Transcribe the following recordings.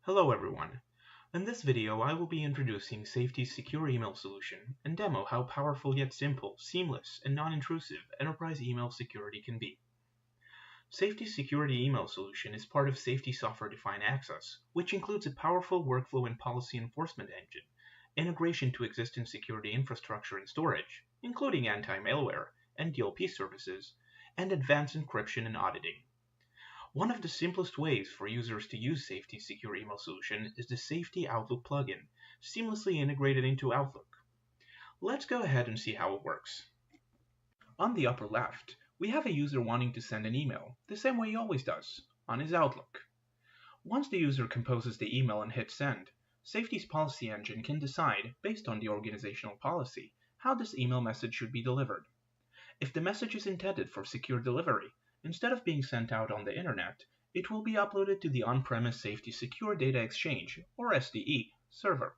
Hello everyone. In this video I will be introducing Safety's secure email solution and demo how powerful yet simple, seamless, and non-intrusive enterprise email security can be. Safety's security email solution is part of Safety Software-Defined Access, which includes a powerful workflow and policy enforcement engine, integration to existing security infrastructure and storage, including anti-malware and DLP services, and advanced encryption and auditing. One of the simplest ways for users to use Safety's secure email solution is the Safety Outlook plugin, seamlessly integrated into Outlook. Let's go ahead and see how it works. On the upper left, we have a user wanting to send an email, the same way he always does, on his Outlook. Once the user composes the email and hits send, Safety's policy engine can decide, based on the organizational policy, how this email message should be delivered. If the message is intended for secure delivery, instead of being sent out on the internet, it will be uploaded to the on-premise Safety Secure Data Exchange, or SDE, server.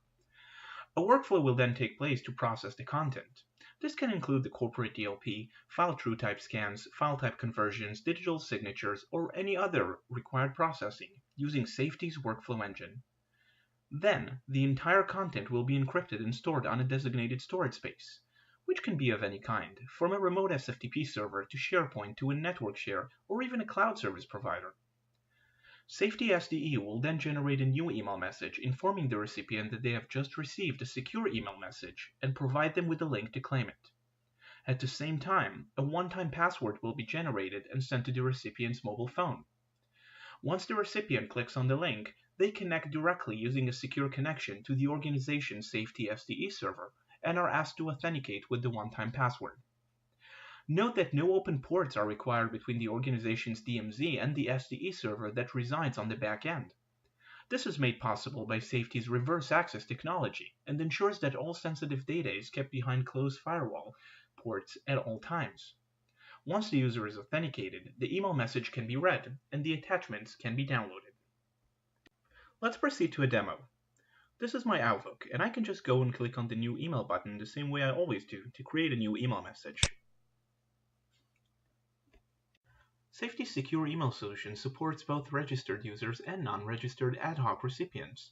A workflow will then take place to process the content. This can include the corporate DLP, file true type scans, file type conversions, digital signatures, or any other required processing using Safety's workflow engine. Then, the entire content will be encrypted and stored on a designated storage space, which can be of any kind, from a remote SFTP server to SharePoint to a network share or even a cloud service provider. Safety SDE will then generate a new email message informing the recipient that they have just received a secure email message and provide them with a link to claim it. At the same time, a one-time password will be generated and sent to the recipient's mobile phone. Once the recipient clicks on the link, they connect directly using a secure connection to the organization's Safety SDE server and are asked to authenticate with the one-time password. Note that no open ports are required between the organization's DMZ and the SDE server that resides on the back end. This is made possible by Safety's reverse access technology and ensures that all sensitive data is kept behind closed firewall ports at all times. Once the user is authenticated, the email message can be read and the attachments can be downloaded. Let's proceed to a demo. This is my Outlook, and I can just go and click on the new email button the same way I always do to create a new email message. Safety's secure email solution supports both registered users and non-registered ad hoc recipients.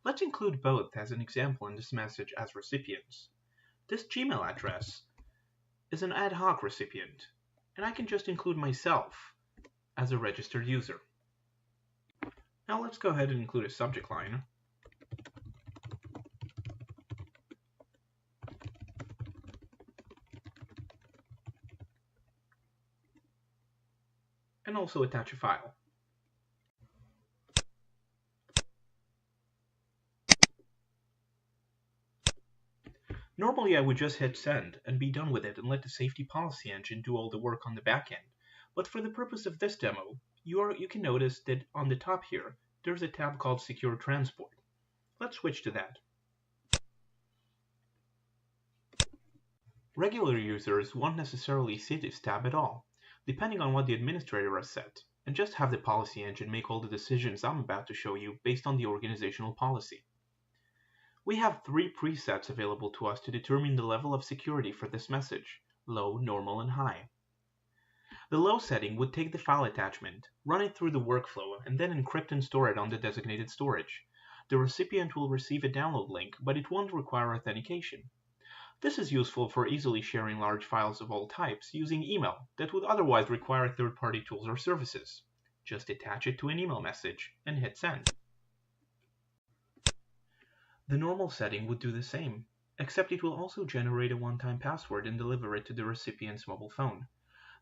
Let's include both as an example in this message as recipients. This Gmail address is an ad hoc recipient, and I can just include myself as a registered user. Now let's go ahead and include a subject line. And also attach a file. Normally I would just hit send and be done with it and let the Safety policy engine do all the work on the back end, but for the purpose of this demo, you can notice that on the top here, there's a tab called Secure Transport. Let's switch to that. Regular users won't necessarily see this tab at all, depending on what the administrator has set, and just have the policy engine make all the decisions I'm about to show you based on the organizational policy. We have three presets available to us to determine the level of security for this message: low, normal, and high. The low setting would take the file attachment, run it through the workflow, and then encrypt and store it on the designated storage. The recipient will receive a download link, but it won't require authentication. This is useful for easily sharing large files of all types using email that would otherwise require third-party tools or services. Just attach it to an email message and hit send. The normal setting would do the same, except it will also generate a one-time password and deliver it to the recipient's mobile phone.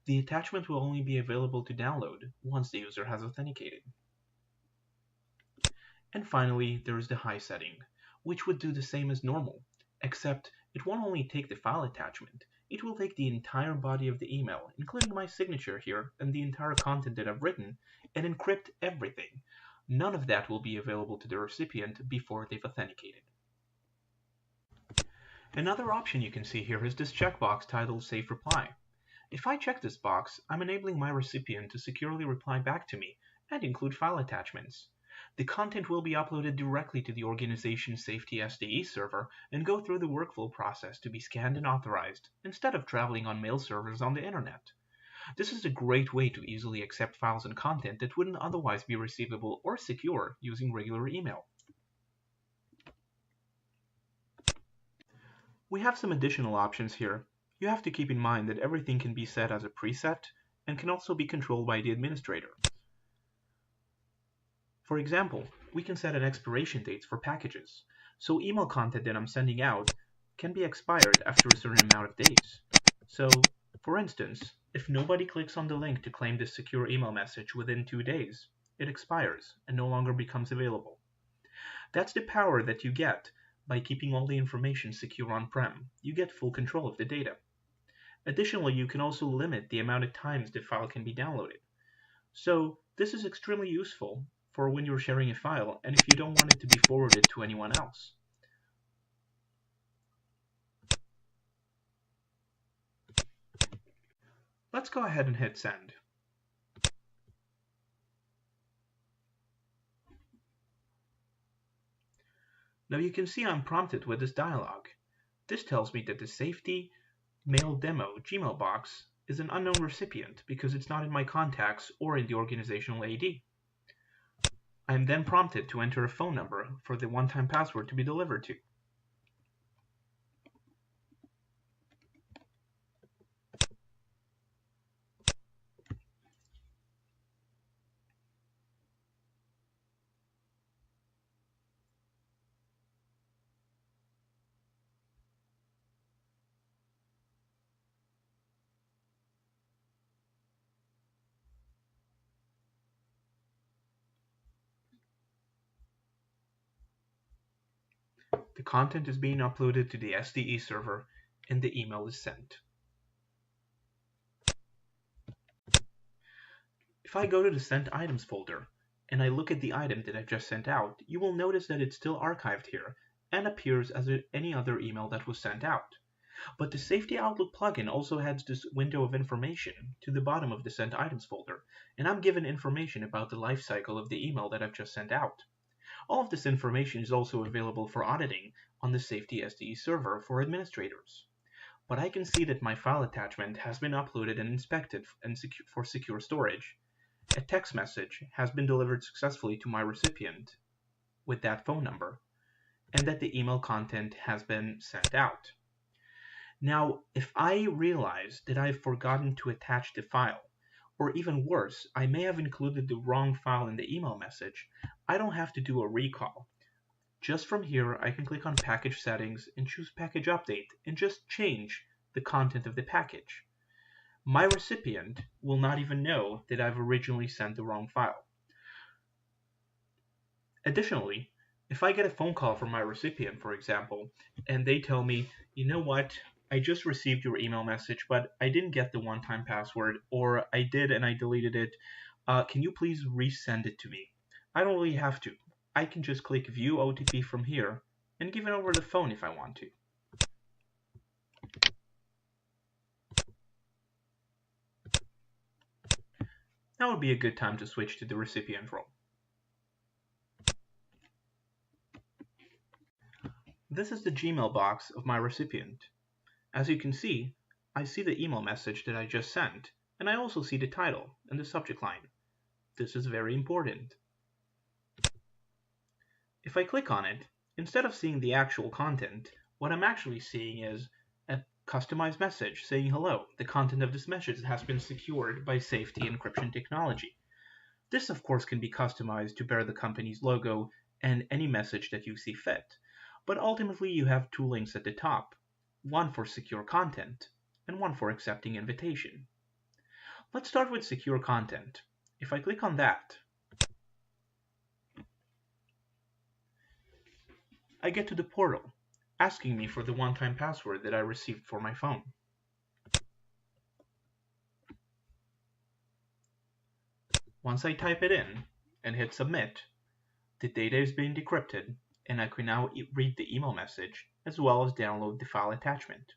The attachment will only be available to download once the user has authenticated. And finally, there is the high setting, which would do the same as normal, except it won't only take the file attachment, it will take the entire body of the email, including my signature here and the entire content that I've written, and encrypt everything. None of that will be available to the recipient before they've authenticated. Another option you can see here is this checkbox titled Safe Reply. If I check this box, I'm enabling my recipient to securely reply back to me and include file attachments. The content will be uploaded directly to the organization's Safety SDE server and go through the workflow process to be scanned and authorized, instead of traveling on mail servers on the internet. This is a great way to easily accept files and content that wouldn't otherwise be receivable or secure using regular email. We have some additional options here. You have to keep in mind that everything can be set as a preset and can also be controlled by the administrator. For example, we can set an expiration date for packages, so email content that I'm sending out can be expired after a certain amount of days. So, for instance, if nobody clicks on the link to claim this secure email message within 2 days, it expires and no longer becomes available. That's the power that you get by keeping all the information secure on-prem. You get full control of the data. Additionally, you can also limit the amount of times the file can be downloaded. So this is extremely useful for when you're sharing a file and if you don't want it to be forwarded to anyone else. Let's go ahead and hit send. Now you can see I'm prompted with this dialog. This tells me that the Safety Mail Demo Gmail box is an unknown recipient because it's not in my contacts or in the organizational AD. I am then prompted to enter a phone number for the one-time password to be delivered to. The content is being uploaded to the SDE server and the email is sent. If I go to the Sent Items folder and I look at the item that I just sent out, you will notice that it's still archived here and appears as any other email that was sent out. But the Safety Outlook plugin also adds this window of information to the bottom of the Sent Items folder, and I'm given information about the life cycle of the email that I've just sent out. All of this information is also available for auditing on the Safety SDE server for administrators. But I can see that my file attachment has been uploaded and inspected for secure storage. A text message has been delivered successfully to my recipient with that phone number, and that the email content has been sent out. Now, if I realize that I've forgotten to attach the file, or even worse, I may have included the wrong file in the email message, I don't have to do a recall. Just from here, I can click on Package Settings and choose Package Update and just change the content of the package. My recipient will not even know that I've originally sent the wrong file. Additionally, if I get a phone call from my recipient, for example, and they tell me, you know what, I just received your email message, but I didn't get the one-time password, or I did and I deleted it, can you please resend it to me? I don't really have to. I can just click View OTP from here and give it over the phone if I want to. Now would be a good time to switch to the recipient role. This is the Gmail box of my recipient. As you can see, I see the email message that I just sent, and I also see the title and the subject line. This is very important. If I click on it, instead of seeing the actual content, what I'm actually seeing is a customized message saying, hello, the content of this message has been secured by safety encryption technology. This, of course, can be customized to bear the company's logo and any message that you see fit. But ultimately, you have two links at the top, one for secure content and one for accepting invitation. Let's start with secure content. If I click on that, I get to the portal, asking me for the one-time password that I received for my phone. Once I type it in and hit submit, the data is being decrypted and I can now read the email message as well as download the file attachment.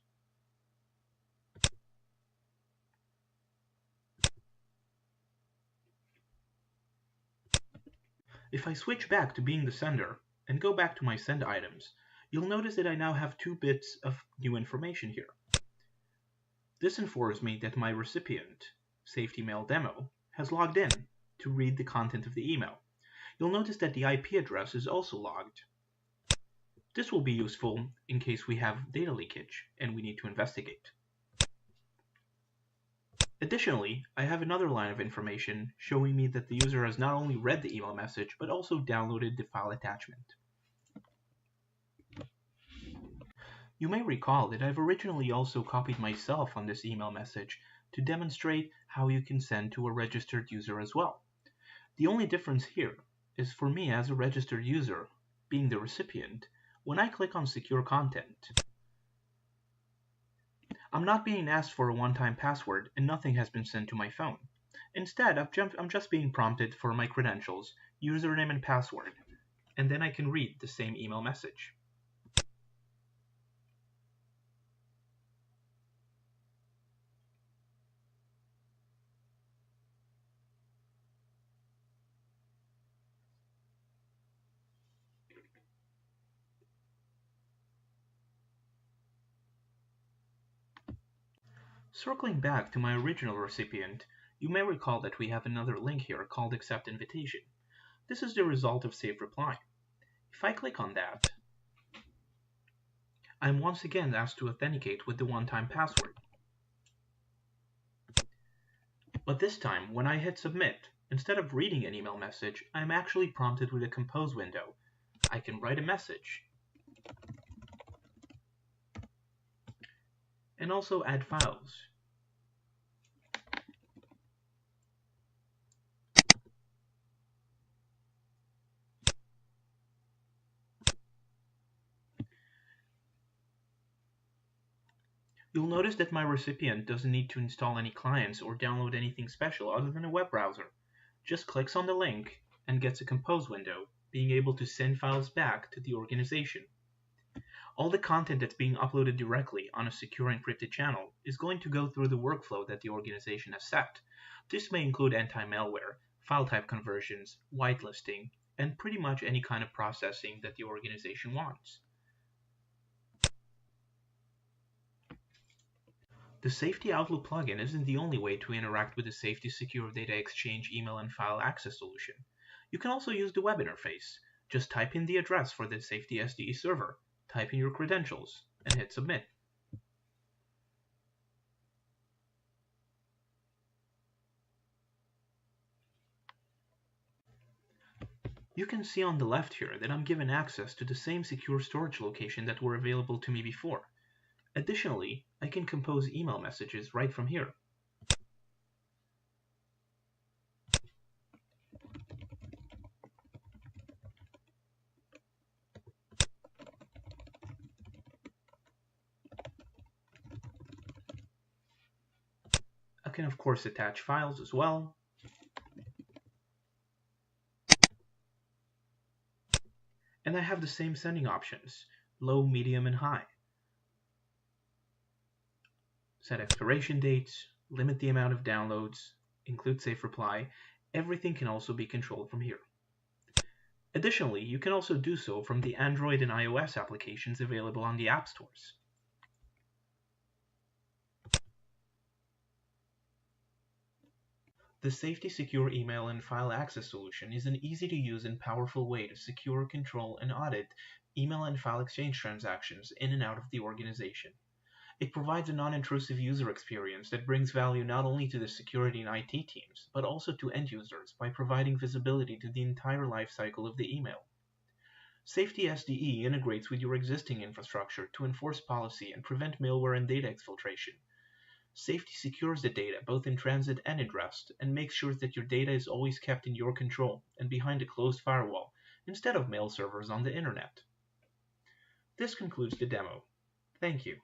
If I switch back to being the sender and go back to my send items, you'll notice that I now have 2 bits of new information here. This informs me that my recipient SafetyMail Demo, has logged in to read the content of the email. You'll notice that the IP address is also logged. This will be useful in case we have data leakage and we need to investigate. Additionally, I have another line of information showing me that the user has not only read the email message, but also downloaded the file attachment. You may recall that I've originally also copied myself on this email message to demonstrate how you can send to a registered user as well. The only difference here is for me as a registered user, being the recipient, when I click on Secure Content, I'm not being asked for a one-time password and nothing has been sent to my phone. Instead, I'm just being prompted for my credentials, username and password, and then I can read the same email message. Circling back to my original recipient, you may recall that we have another link here called Accept Invitation. This is the result of Safe Reply. If I click on that, I'm once again asked to authenticate with the one-time password. But this time, when I hit Submit, instead of reading an email message, I'm actually prompted with a Compose window. I can write a message and also add files. You'll notice that my recipient doesn't need to install any clients or download anything special other than a web browser. Just clicks on the link and gets a Compose window, being able to send files back to the organization. All the content that's being uploaded directly on a secure encrypted channel is going to go through the workflow that the organization has set. This may include anti-malware, file type conversions, whitelisting, and pretty much any kind of processing that the organization wants. The Safety Outlook plugin isn't the only way to interact with the Safety Secure Data Exchange email and file access solution. You can also use the web interface. Just type in the address for the Safety SDE server, type in your credentials, and hit Submit. You can see on the left here that I'm given access to the same secure storage location that were available to me before. Additionally, I can compose email messages right from here. I can of course attach files as well. And I have the same sending options, low, medium, and high. Set expiration dates, limit the amount of downloads, include safe reply. Everything can also be controlled from here. Additionally, you can also do so from the Android and iOS applications available on the app stores. The Safety Secure Email and File Access solution is an easy-to-use and powerful way to secure, control, and audit email and file exchange transactions in and out of the organization. It provides a non-intrusive user experience that brings value not only to the security and IT teams, but also to end users by providing visibility to the entire lifecycle of the email. Safety SDE integrates with your existing infrastructure to enforce policy and prevent malware and data exfiltration. Safety secures the data both in transit and at rest, and makes sure that your data is always kept in your control and behind a closed firewall, instead of mail servers on the internet. This concludes the demo. Thank you.